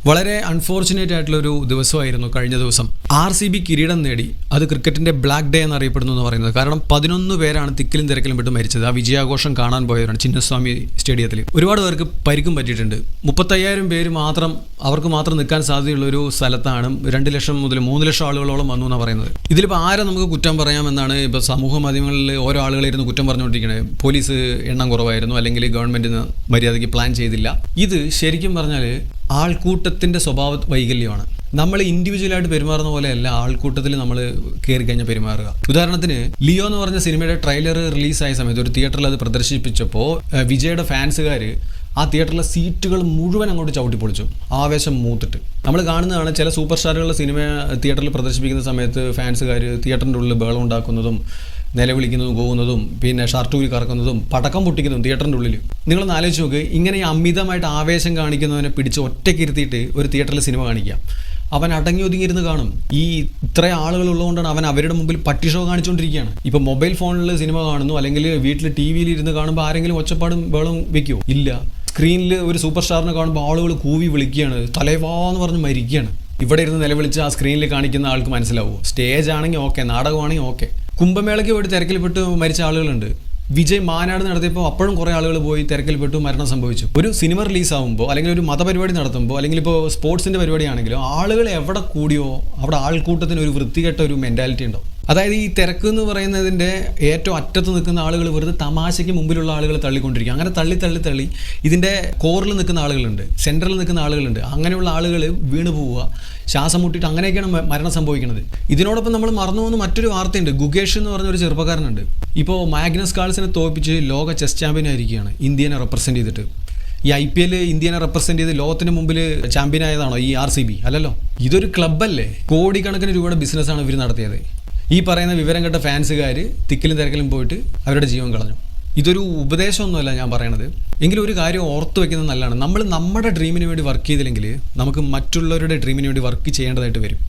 വളരെ അൺഫോർച്ചുനേറ്റ് ആയിട്ടുള്ള ഒരു ദിവസമായിരുന്നു കഴിഞ്ഞ ദിവസം. RCB കിരീടം നേടി. അത് ക്രിക്കറ്റിന്റെ ബ്ലാക്ക് ഡേ എന്നറിയപ്പെടുന്നു എന്ന് പറയുന്നത്. കാരണം 11 പേരാണ് തിക്കിലും തിരക്കിലും വിട്ട് മരിച്ചത്. ആ വിജയാഘോഷം കാണാൻ പോയവരാണ് ചിന്നസ്വാമി സ്റ്റേഡിയത്തിൽ. ഒരുപാട് പേർക്ക് പരിക്കും പറ്റിയിട്ടുണ്ട്. 35,000 പേര് അവർക്ക് മാത്രം നിൽക്കാൻ സാധ്യതയുള്ള ഒരു സ്ഥലത്താണ് 2 ലക്ഷം മുതൽ 3 ലക്ഷം ആളുകളോളം വന്നു എന്നാണ് പറയുന്നത്. ഇതിലിപ്പോൾ ആരെ നമുക്ക് കുറ്റം പറയാമെന്നാണ് ഇപ്പോൾ സമൂഹ മാധ്യമങ്ങളിൽ ഓരോ ആളുകളായിരുന്നു കുറ്റം പറഞ്ഞുകൊണ്ടിരിക്കുന്നത്. പോലീസ് എണ്ണം കുറവായിരുന്നു, അല്ലെങ്കിൽ ഗവൺമെന്റിന് മര്യാദയ്ക്ക് പ്ലാൻ ചെയ്തില്ല. ഇത് ശരിക്കും പറഞ്ഞാൽ ആൾക്കൂട്ടത്തിന്റെ സ്വഭാവ വൈകല്യമാണ്. നമ്മൾ ഇൻഡിവിജ്വലായിട്ട് പെരുമാറുന്ന പോലെയല്ല ആൾക്കൂട്ടത്തിൽ നമ്മൾ കയറി കഴിഞ്ഞാൽ പെരുമാറുക. ഉദാഹരണത്തിന് ലിയോ എന്ന് പറഞ്ഞ സിനിമയുടെ ട്രെയിലർ റിലീസായ സമയത്ത് ഒരു തിയേറ്ററിൽ അത് പ്രദർശിപ്പിച്ചപ്പോൾ വിജയുടെ ഫാൻസുകാർ ആ തിയേറ്ററിലെ സീറ്റുകൾ മുഴുവൻ അങ്ങോട്ട് ചവിട്ടിപ്പൊളിച്ചു, ആവേശം മൂത്തിട്ട്. നമ്മൾ കാണുന്നതാണ് ചില സൂപ്പർ സ്റ്റാറുകളുടെ സിനിമ തിയേറ്ററിൽ പ്രദർശിപ്പിക്കുന്ന സമയത്ത് ഫാൻസുകാർ തിയേറ്ററിൻ്റെ ഉള്ളിൽ ബഹളം ഉണ്ടാക്കുന്നതും നിലവിളിക്കുന്നതും പോകുന്നതും പിന്നെ ഷർട്ടൂരി കറക്കുന്നതും പടക്കം പൊട്ടിക്കുന്നതും തിയേറ്ററിൻ്റെ ഉള്ളിൽ. നിങ്ങളൊന്ന് ആലോചിച്ച് നോക്ക്, ഇങ്ങനെ അമിതമായിട്ട് ആവേശം കാണിക്കുന്നവനെ പിടിച്ച് ഒറ്റയ്ക്കിരുത്തിയിട്ട് ഒരു തിയേറ്ററിൽ സിനിമ കാണിക്കാം. അവൻ അടങ്ങി ഒതുങ്ങിയിരുന്ന് കാണും. ഈ ഇത്ര ആളുകൾ ഉള്ളതുകൊണ്ടാണ് അവൻ അവരുടെ മുമ്പിൽ പട്ടി ഷോ കാണിച്ചുകൊണ്ടിരിക്കുകയാണ്. ഇപ്പം മൊബൈൽ ഫോണിൽ സിനിമ കാണുന്നു, അല്ലെങ്കിൽ വീട്ടിൽ TV-യിൽ ഇരുന്ന് കാണുമ്പോൾ ആരെങ്കിലും ഒച്ചപ്പാടും ബഹളം വെക്കുമോ? ഇല്ല. സ്ക്രീനിൽ ഒരു സൂപ്പർ സ്റ്റാറിനെ കാണുമ്പോൾ ആളുകൾ കൂവി വിളിക്കുകയാണ്, തലവാന്ന് പറഞ്ഞ് മരിക്കുകയാണ്. ഇവിടെ ഇരുന്ന് നിലവിളിച്ച് ആ സ്ക്രീനിൽ കാണിക്കുന്ന ആൾക്ക് മനസ്സിലാവുമോ? സ്റ്റേജ് ആണെങ്കിൽ ഓക്കെ, നാടകമാണെങ്കിൽ ഓക്കെ. കുംഭമേളയ്ക്ക് പോയിട്ട് തിരക്കിൽപ്പെട്ട് മരിച്ച ആളുകളുണ്ട്. വിജയ് മാനാട് നടത്തിയപ്പോൾ അപ്പോഴും കുറേ ആളുകൾ പോയി തിരക്കിൽപ്പെട്ടു മരണം സംഭവിച്ചു. ഒരു സിനിമ റിലീസാകുമ്പോൾ, അല്ലെങ്കിൽ ഒരു മതപരിപാടി നടത്തുമ്പോൾ, അല്ലെങ്കിൽ ഇപ്പോൾ സ്പോർട്സിൻ്റെ പരിപാടിയാണെങ്കിലും ആളുകൾ എവിടെ കൂടിയോ അവിടെ ആൾക്കൂട്ടത്തിന് ഒരു വൃത്തികെട്ട ഒരു മെൻറ്റാലിറ്റി ഉണ്ടാവും. അതായത് ഈ തിരക്ക് എന്ന് പറയുന്നതിൻ്റെ ഏറ്റവും അറ്റത്ത് നിൽക്കുന്ന ആളുകൾ വെറുതെ തമാശയ്ക്ക് മുമ്പിലുള്ള ആളുകൾ തള്ളിക്കൊണ്ടിരിക്കും. അങ്ങനെ തള്ളി ഇതിൻ്റെ കോറിൽ നിൽക്കുന്ന ആളുകളുണ്ട്, സെൻറ്ററിൽ നിൽക്കുന്ന ആളുകളുണ്ട്. അങ്ങനെയുള്ള ആളുകൾ വീണ് പോവുക, ശ്വാസം മുട്ടിയിട്ട് അങ്ങനെയൊക്കെയാണ് മരണം സംഭവിക്കുന്നത്. ഇതിനോടൊപ്പം നമ്മൾ മറന്നു പോകുന്ന മറ്റൊരു വാർത്തയുണ്ട്. ഗുകേഷ് എന്ന് പറഞ്ഞൊരു ചെറുപ്പക്കാരനുണ്ട്. ഇപ്പോൾ മാഗ്നസ് കാൾസിനെ തോൽപ്പിച്ച് ലോക ചെസ് ചാമ്പ്യൻ ആയിരിക്കുകയാണ്, ഇന്ത്യനെ റെപ്രസെൻറ്റ് ചെയ്തിട്ട്. ഈ IPL ഇന്ത്യനെ റെപ്രസെൻറ്റ് ചെയ്ത് ലോകത്തിന് മുമ്പിൽ ചാമ്പ്യനായതാണോ ഈ RCB? അല്ലല്ലോ. ഇതൊരു ക്ലബ്ബല്ലേ. കോടിക്കണക്കിന് രൂപയുടെ ബിസിനസ്സാണ് ഇവർ നടത്തിയത്. ഈ പറയുന്ന വിവരം കേട്ട ഫാൻസുകാർ തിക്കിലും തിരക്കിലും പോയിട്ട് അവരുടെ ജീവൻ കളഞ്ഞു. ഇതൊരു ഉപദേശമൊന്നുമല്ല ഞാൻ പറയണത്. എങ്കിലും ഒരു കാര്യം ഓർത്ത് വെക്കുന്നത് നല്ലതാണ്. നമ്മൾ നമ്മുടെ ഡ്രീമിന് വേണ്ടി വർക്ക് ചെയ്തില്ലെങ്കിൽ നമുക്ക് മറ്റുള്ളവരുടെ ഡ്രീമിന് വേണ്ടി വർക്ക് ചെയ്യേണ്ടതായിട്ട് വരും.